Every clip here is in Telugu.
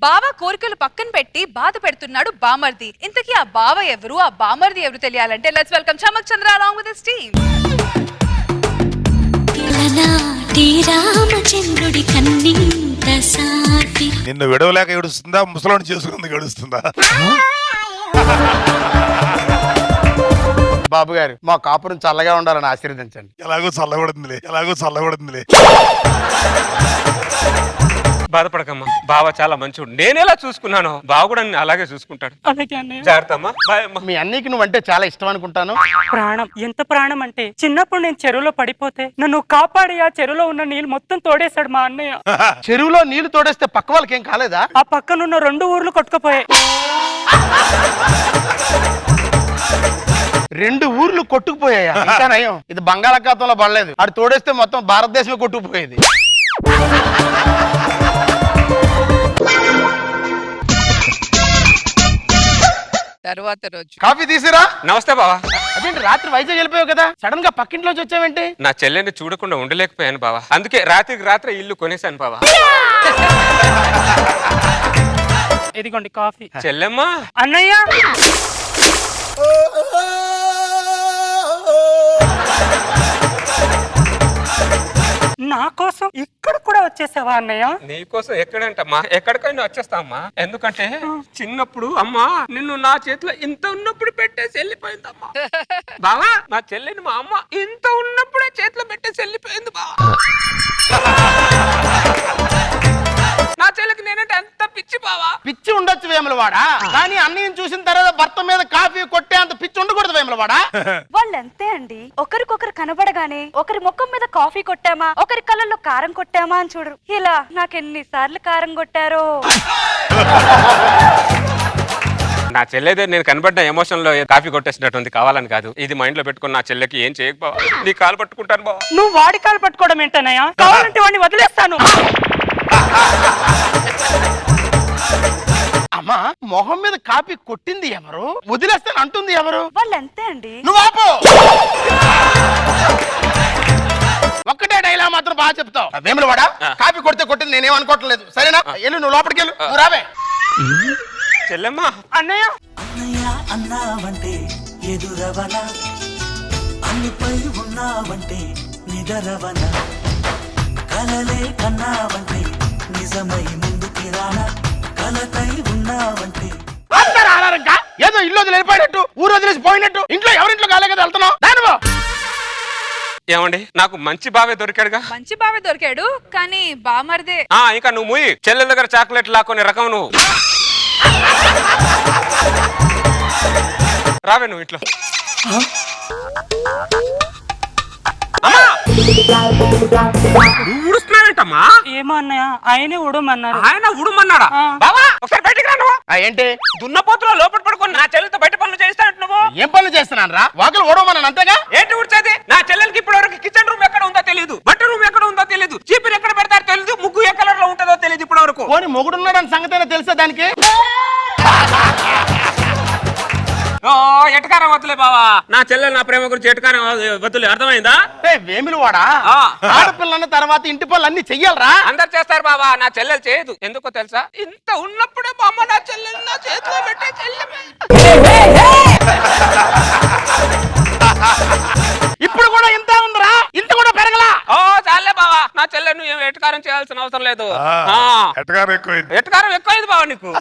బావ కోరికలు పక్కన పెట్టి బాధ పెడుతున్నాడు బామర్ది. ఇంతకీ ఆ బావ ఎవరు, ఆ బామర్ది ఎవరు తెలియాలంటే let's welcome చమక్ Chandra along with his team. నిన్ను విడవలేక ఏడుస్తుందా, ముసలోని చేసుకుంది ఏడుస్తుందా? బాబు గారు, మా కాపురం చల్లగా ఉండాలని ఆశీర్వదించండి. ఎలాగో చల్లబడుతుందిలే. బాధపడకమ్మా, బావ చాలా మంచివాడు. నేనేలా చూసుకున్నాను బావ కూడా అలాగే చూసుకుంటాడు. జాగ్రత్తమ్మా. బాయ్ అమ్మా. మీ అన్నికి నువ్వంటే చాలా ఇష్టం అనుకుంటాను. ప్రాణం, ఎంత ప్రాణం అంటే చిన్నప్పుడు నేను చెరువులో పడిపోతే నన్ను కాపాడి ఆ చెరువులో ఉన్న నీళ్ళు మొత్తం తోడేశాడు మా అన్నయ్య. చెరువులో నీళ్లు తోడేస్తే పక్క వాళ్ళకి ఏం కాలేదా? ఆ పక్కనున్న 2 ఊర్లు కొట్టుకుపోయాయి. 2 ఊర్లు కొట్టుకుపోయాయా? ఇంకా నయం, ఇది బంగాళాఖాతంలో పడలేదు. అది తోడేస్తే మొత్తం భారతదేశమే కొట్టుకుపోయేది. తర్వాత రోజు కాఫీ తీసిరా. నమస్తే బావా. అదేంటి రాత్రి వైజాగ్ వెళ్ళిపోయావు కదా, సడన్ గా పక్కింట్లోంచి వచ్చావేంటి? నా చెల్లెని చూడకుండా ఉండలేకపోయాను బావా, అందుకే రాత్రికి రాత్రి ఇల్లు కొనేసాను బావా. ఇదిగోండి కాఫీ. చెల్లెమ్మా. అన్నయ్య, నా కోసం ఇక్కడ కూడా వచ్చేసావా అన్నయ్య? నీకోసం ఎక్కడంటమ్మా, ఎక్కడికైనా వచ్చేస్తామ్మా. ఎందుకంటే చిన్నప్పుడు అమ్మా నిన్ను నా చేతిలో ఇంత ఉన్నప్పుడు పెట్టేసి వెళ్ళిపోయిందమ్మా. బావా, నా చెల్లెని మా అమ్మ ఇంత ఉన్నప్పుడే చేతిలో పెట్టేసి వెళ్ళిపోయింది బావా. నా చెల్లెకి నేనంటే ఎంత పిచ్చి బావా. పిచ్చి ఉండొచ్చు వేములవాడా, కానీ అన్నయ్యని చూసిన తర్వాత భర్త మీద కాఫీ కొట్టే అంత పిచ్చి ఉండకూడదు వేములవాడా. వాళ్ళు అంతే అండి, ఒకరికొకరు కనబడగానే ఒకరి ముఖం మీద కాఫీ కొట్టామా, ఒకరి కళ్ళల్లో కారం కొట్టామా అని చూడరు. ఇలా నాకెన్నిసార్లు కారం కొట్టారో. నా చెల్లెదే నేను కనబడ్డ ఎమోషన్ లో కాఫీ కొట్టేసినట్టుంది, కావాలని కాదు. ఇది మైండ్ లో పెట్టుకుని నా చెల్లెకి ఏం చేయకపోవా, నీ కాలు పట్టుకుంటాను బావా. నువ్వు వాడి కాలు పట్టుకోవడం ఏంటన్నయ్య? కావాలంటే వాడిని వదిలేస్తాను. అమ్మా, మొహం మీద కాఫీ కొట్టింది ఎవరు, వదిలేస్తాను అంటుంది ఎవరు? వాళ్ళు అంతే అండి. నువ్వు ఆపు. ఒక్కటే డైలాగ్ మాత్రం బాగా చెప్తావు. వేములవాడా, కాఫీ కొడితే కొట్టింది నేనేం అనుకోవట్లేదు, సరేనా? వెళ్ళు, నువ్వు లోపలికి వెళ్ళు. నువ్వు రావే. చెల్లెమ్మా. అన్నయ్య, అన్నయ్య అన్నావంటే ఎదురవన, అన్నిపై ఉన్నావంటే నిదరవన, కలలే కన్నావంటే నిజమై ముందుకి రానా, కలతై ఉన్నావంటే. ఏదో ఇల్లు వదిలి వెళ్ళిపోయినట్టు, ఊరు వదిలేసి పోయినట్టు, ఇంట్లో ఎవరింట్లో కాలే కదా వెళ్తున్నావు. దానివో ఏమండి, నాకు మంచి బావే దొరికాడుగా. మంచి బావే దొరికాడు, కానీ బామర్దే. ఇంకా నువ్వు ముయ్యి. చెల్లెల దగ్గర చాక్లెట్ లాక్కునే రకం నువ్వు. రావే నువ్వు ఇట్లా. ఊడుస్తున్నావేంటమ్మా? ఏమో అన్నయ్య, ఆయనే ఉడమన్నారు. ఆయన ఉడుమన్నాడా? బావా, ఒకసారి బయటికి రా. నువ్వు ఏంటి దున్నపోతులో లోపల పడుకొని నా చెల్లెలతో బయట పనులు చేస్తానంట. నువ్వు ఏం పనులు చేస్తున్నాను రా? వాకిలు ఓడమన్నాను అంతేగా. ఏంటి ఊడ్చేది? నా చెల్లెలకి ఇప్పటి వరకు కిచెన్ రూమ్ ఎక్కడ ఉందో తెలియదు, బట్ట రూమ్ ఎక్కడ ఉందో తెలియదు, చీపురు ఎక్కడ పెడతారో తెలియదు, ముగ్గు ఏ కలర్ లో ఉంటుందో తెలియదు ఇప్పటి వరకు. పోనీ మొగుడున్నాడని సంగతి తెలుసా దానికి? ఎటకారం వద్దులే బావా, నా చెల్లెలు నా ప్రేమ గురించి ఎటకారం వద్దులే, అర్థమైందా? వేములవాడా, ఆడపిల్లన్న తర్వాత ఇంటి పనులు అన్ని చెయ్యాలరా? అందరు చేస్తారు బావా, నా చెల్లెలు చేయదు. ఎందుకో తెలుసా? ఇంత ఉన్నప్పుడే మా అమ్మ నా చెల్లెలు నా చేతిలో పెట్టే ఇప్పుడు కూడా ఇంత ఉందిరా, ఇంత కూడా పెరగలా. చాలే బావా, నా చెల్లెలు నువ్వు ఎటకారం చేయాల్సిన అవసరం లేదు. ఎటకారం ఎక్కువైంది బావా నీకు.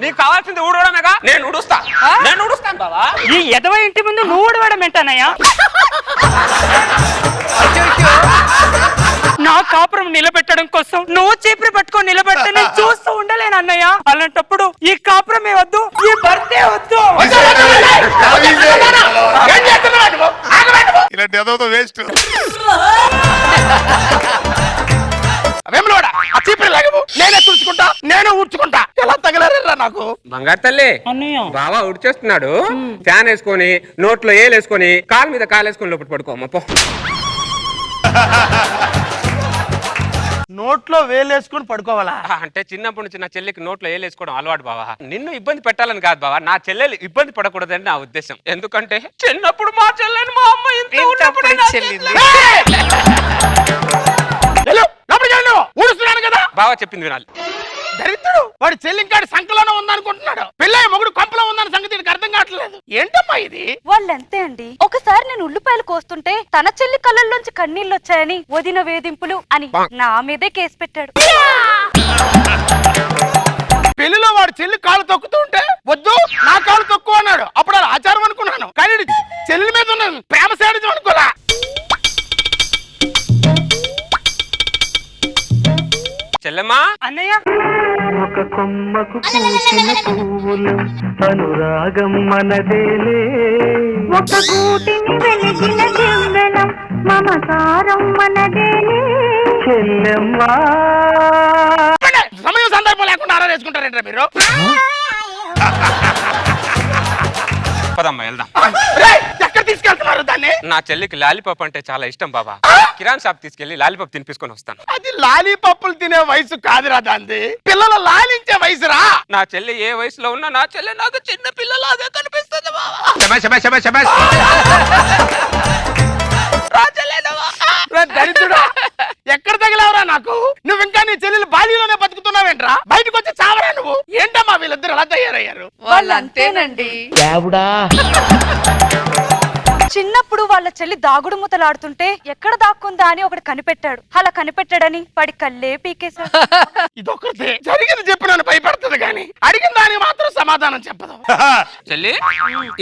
నీకు కావాల్సింది ఊడవడమేగా, నేను ఊడుస్తాను బావా. ఈ ఎదవ ఇంటి ముందు నువ్వు ఊడవడం ఏంటన్నయ్య? నా కాపురం నిలబెట్టడం కోసం నువ్వు చీపురు పట్టుకొని నిలబెడితే నేను చూస్తూ ఉండలేను అన్నయ్య. అలాంటప్పుడు ఈ కాపురమే వద్దు, ఈ భర్తే వద్దు. ఇలాంటి ఏదో వేస్ట్. వేములవాడా, ఆ చీపురు లాగవు, నేనే తుడుచుకుంటా, నేనే ఊడ్చుకుంటా. ఎలా తగలరా నాకు? బంగారు తల్లి, అన్నయ్య బావా ఉడిచేస్తున్నాడు. ఫ్యాన్ వేసుకొని, నోట్లో ఏలేసుకొని, కాలు మీద కాలు వేసుకొని లోపల పడుకోమ్మా పో. నోట్లో వేలేసుకుని పడుకోవాలా? అంటే చిన్నప్పటి నుంచి నా చెల్లికి నోట్లో ఏలేసుకోవడం అలవాటు బావా. నిన్ను ఇబ్బంది పెట్టాలని కాదు బావా, నా చెల్లెలు ఇబ్బంది పడకూడదని నా ఉద్దేశం. ఎందుకంటే చిన్నప్పుడు మా చెల్లెని మా అమ్మ ఇంత ఉన్నప్పుడే నా చెల్లింది. ఊడుస్తున్నాను కదా. బావా చెప్పింది వినాలి. దరిద్రుడు వాడి చెల్లి ఇంకా సంకలోనే ఉందనుకుంటున్నాడు. పెళ్ళై మొగుడు కొంపలో ఉందన్న సంగతి వీడికి అర్థం కావట్లేదు. ఏంటమ్మా ఇది? వాళ్ళంతే అండి. ఒకసారి నేను ఉల్లిపాయలు కోస్తుంటే తన చెల్లి కళ్ళల్లోంచి కన్నీళ్ళు వచ్చాయని వదిన వేధింపులు అని నా మీదే కేసు పెట్టాడు. పెళ్లిలో వాడు చెల్లి కాలు తొక్కుతూ ఉంటే వద్దు నా కాలు తొక్కు అన్నాడు. అప్పుడు అది ఆచారం అనుకున్నాను, కానీ చెల్లి మీద ఉన్న ప్రేమ శాడిజం అనుకోలా. చెల్లెమ్మా అన్నయ్య ఒక కొమ్మకు పూసిన పువ్వులు అనురాగం మనదేలే ఒక గూటిని వెలిగిన దివ్వెలం మమకారం మనదేలే చెల్లెమ్మా. సమయం సందర్భం లేకుండా ఆరాధించుకుంటారేంట్రా మీరు? పదమ్మా వెళ్దాం. రేయ్, ఎక్కడ తీసుకెళ్తున్నారు దాన్ని? నా చెల్లికి లాలీపాప్ అంటే చాలా ఇష్టం బాబా. కిరాణ్ షాప్ తీసుకెళ్లి లాలీపాప్ తినిపించుకొని వస్తాను. అది లాలీపప్పులు తినే వయసు కాదురా దాన్ని, పిల్లలు లాలించే వయసురా. నా చెల్లి ఏ వయసులో ఉన్నా నా చెల్లి నాకు చిన్న పిల్లలాగా కనిపిస్తుంది బాబా. దరిద్రుడా, ఎక్కడ తగిలావరా నాకు? నువ్వు ఇంకా నీ చెల్లెలు బాల్యంలోనే బతుకుతున్నావేంట్రా? బయటకు వచ్చి చావరా నువ్వు? ఏంటమ్మా వీళ్ళిద్దరు ఎలా తయారయ్యారు? వాళ్ళంతేనండి. చిన్నప్పుడు వాళ్ళ చెల్లి దాగుడు మూతలాడుతుంటే ఎక్కడ దాక్కుందా అని ఒకడు కనిపెట్టాడు. అలా కనిపెట్టాడని వాడి కళ్ళే పీకేశాడు. ఇదొకటే జరిగింది చెప్పి నన్ను భయపడుతుంది కానీ అడిగిన దానికి మాత్రం సమాధానం చెప్పదు. చెల్లి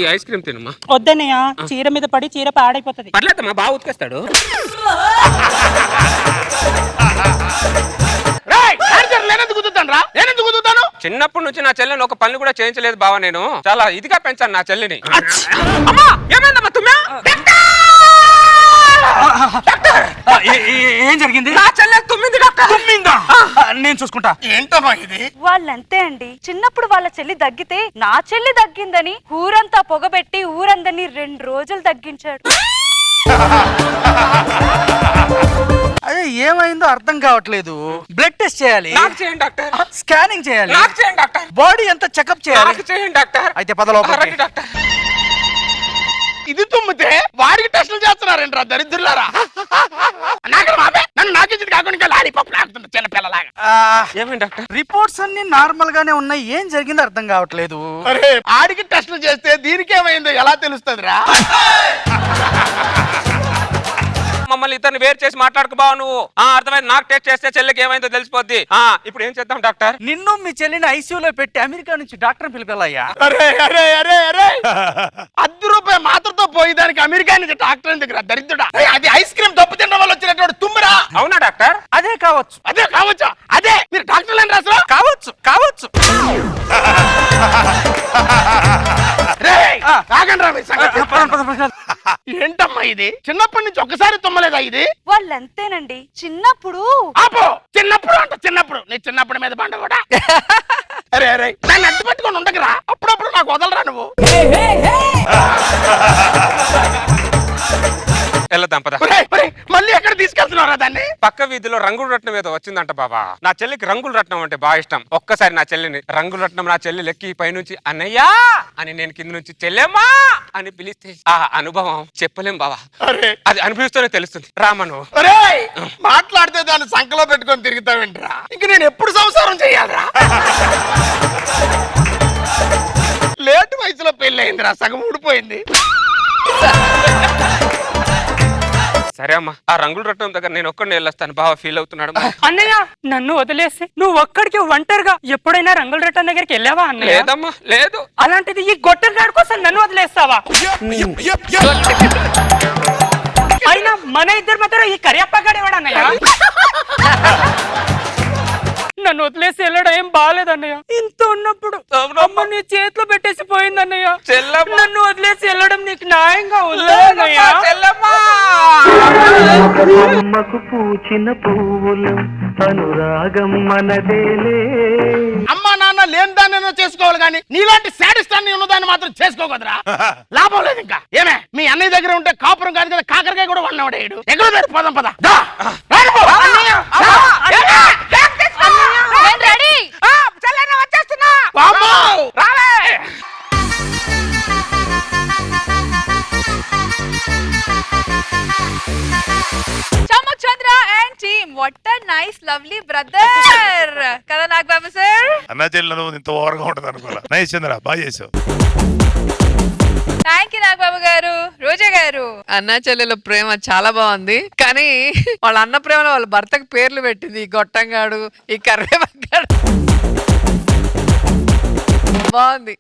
ఈ ఐస్ క్రీమ్ తినమ్మా. వద్దన్నయ్య, చీర మీద పడి చీర పాడైపోతుంది. పర్లేదమ్మా, బాగా ఉతికేస్తాడు. చిన్నప్పటి నుంచి నా చెల్లిని ఒక పని కూడా చేయించలేదు బావ. నేను చాలా ఇదిగా పెంచాను నా చెల్లిని. అమ్మా ఏమైందమ్మా తుమ్మే? ఏం జరిగింది? నా చెల్లె తుమ్మింది డాక్టర్. తుమ్మిందా? నేను చూసుకుంటా. ఏంటమ్మా ఇది? వాళ్ళంతే అండి. చిన్నప్పుడు వాళ్ళ చెల్లి దగ్గితే నా చెల్లి దగ్గిందని ఊరంతా పొగబెట్టి ఊరందరినీ 2 రోజులు తగ్గించాడు. అదే ఏమైందో అర్థం కావట్లేదు. బ్లడ్ టెస్ట్ చేయాలి, నాకు చేయండి డాక్టర్. స్కానింగ్ చేయాలి, నాకు చేయండి డాక్టర్. బాడీ అంతా చెకప్ చేయాలి. నాకు చేయండి డాక్టర్. అయితే పదలోకి రండి డాక్టర్. ఇది తుమ్మితే వాడికి టెస్టులు చేస్తున్నారేంట్రా దరిద్రులారా? నన్ను నాకించింది కాకుండా ఇంకా లాలీపాప్ లాగుతుంది చిన్న పిల్లలాగా. ఏమైంది డాక్టర్? రిపోర్ట్స్ అన్ని నార్మల్ గానే ఉన్నాయి. ఏం జరిగిందో అర్థం కావట్లేదు. అరే ఆడికి టెస్టులు చేస్తే దీనికి ఏమైందో ఎలా తెలుస్తుందిరా? మమ్మల్ని ఇతను వేరు చేసి మాట్లాడుకు బావ నువ్వు. అర్థమైంది. నాకు టెస్ట్ చేస్తే చెల్లికి ఏమైందో తెలిసిపోద్ది. ఇప్పుడు ఏం చేద్దాం డాక్టర్? నిన్ను మీ చెల్లిని ఐసీయూలో పెట్టి అమెరికా నుంచి డాక్టర్ పిలిపాలయ్యా. అరే అరే అరే అరే ₹10 మాత్రతో పోయి దానికి అమెరికా నుంచి డాక్టర్ ఎందుకు రా దరిద్రుడా? అది ఐస్ క్రీమ్ తప్పు తినడం వల్ల వచ్చినటువంటి తుమ్మురా. అవునా డాక్టర్? అదే కావచ్చు. అదే కావచ్చా? అదే మీరు డాక్టర్లు అని రాసరా? కావచ్చు కావచ్చు. ఏంటమ్మా ఇది? చిన్నప్పటి నుంచి ఒకసారి తుమ్మలేదా ఇది? వాళ్ళంతేనండి. చిన్నప్పుడు ఆపో, చిన్నప్పుడు అంట చిన్నప్పుడు నీ చిన్నప్పుడు మీద బండ కూడా. అరే అరే నన్ను అడ్డు పెట్టుకొని ఉండగరా, అప్పుడప్పుడు నాకు వదలరా నువ్వు. వెళ్దాం పద. మళ్ళీ ఎక్కడ తీసుకెళ్తున్నారా దాన్ని? పక్క వీధిలో రంగుల రత్నం ఏదో వచ్చిందంట బాబా. నా చెల్లికి రంగుల రత్నం అంటే బాగా ఇష్టం. ఒక్కసారి నా చెల్లిని రంగుల రత్నం నా చెల్లి లెక్కి పైనుంచి అన్నయ్యా అని నేను కింద నుంచి చెల్లెమ్మా అని పిలిస్తే ఆ అనుభవం చెప్పలేం బావా. అది అనుభవిస్తూనే తెలుస్తుంది. రామను మాట్లాడితే దాన్ని సంకలో పెట్టుకొని తిరుగుతావేంట్రా? ఇంక నేను ఎప్పుడు సంసారం చెయ్యాలరా? లేటు వయసులో పెళ్ళయిందిరా, సగం ఊడిపోయింది. సరే అమ్మా, ఆ రంగుల రత్నం దగ్గర నేను ఒక్కడిని వెళ్ళొస్తాను. బాగా ఫీల్ అవుతున్నాడు. అన్నయ్య నన్ను వదిలేసి నువ్వు ఒక్కడికి ఒంటరిగా ఎప్పుడైనా రంగుల రత్నం దగ్గరికి వెళ్ళావా అన్నయ్య? లేదమ్మా లేదు. అలాంటిది ఈ గొట్టగాడి కోసం నన్ను వదిలేస్తావా? అయినా మన ఇద్దరి మధ్య ఈ కరియప్పగాడు ఎవడు అన్నయ్య? నన్ను వదిలేసి వెళ్ళడం ఏం బాగాలేదన్నయ్య. ఇంత ఉన్నప్పుడు అమ్మ నీ చేతిలో పెట్టేసి పోయిందన్నయ్య. నన్ను వదిలేసి వెళ్ళడం నీకు న్యాయంగా ఉందన్నయ్య? కొమ్మకు పూచిన పువ్వులు అనురాగం మనదేలే. అమ్మా నాన్న లేని దాన్ని చేసుకోవాలి కానీ నీలాంటి శాడిస్తాన్ని ఉన్నదాన్ని మాత్రం చేసుకోకూడదురా. లాభం లేదు. ఇంకా ఏమే మీ అన్నయ్య దగ్గర ఉంటే కాపురం కాదు కదా, కాకరకాయ కూడా వన్నవాడు. ఎక్కడ పోదాం పద. చమక్ చంద్ర and team what a nice lovely brother కదా నాగబాబు సార్. అన్నా చెల్లెలు నువ్వు ఇంత ఓవర్గా ఉంటుంది అనుకోలే. నైస్ చంద్ర, బాగా చేసావు. థ్యాంక్ యూ నాగబాబు గారు. రోజా గారు, అన్నా చెల్లెల ప్రేమ చాలా బాగుంది, కానీ వాళ్ళ అన్న ప్రేమలో వాళ్ళ భర్తకు పేర్లు పెట్టింది. ఈ గొట్టంగాడు, ఈ కర్రేపగ్గాడు. బాగుంది.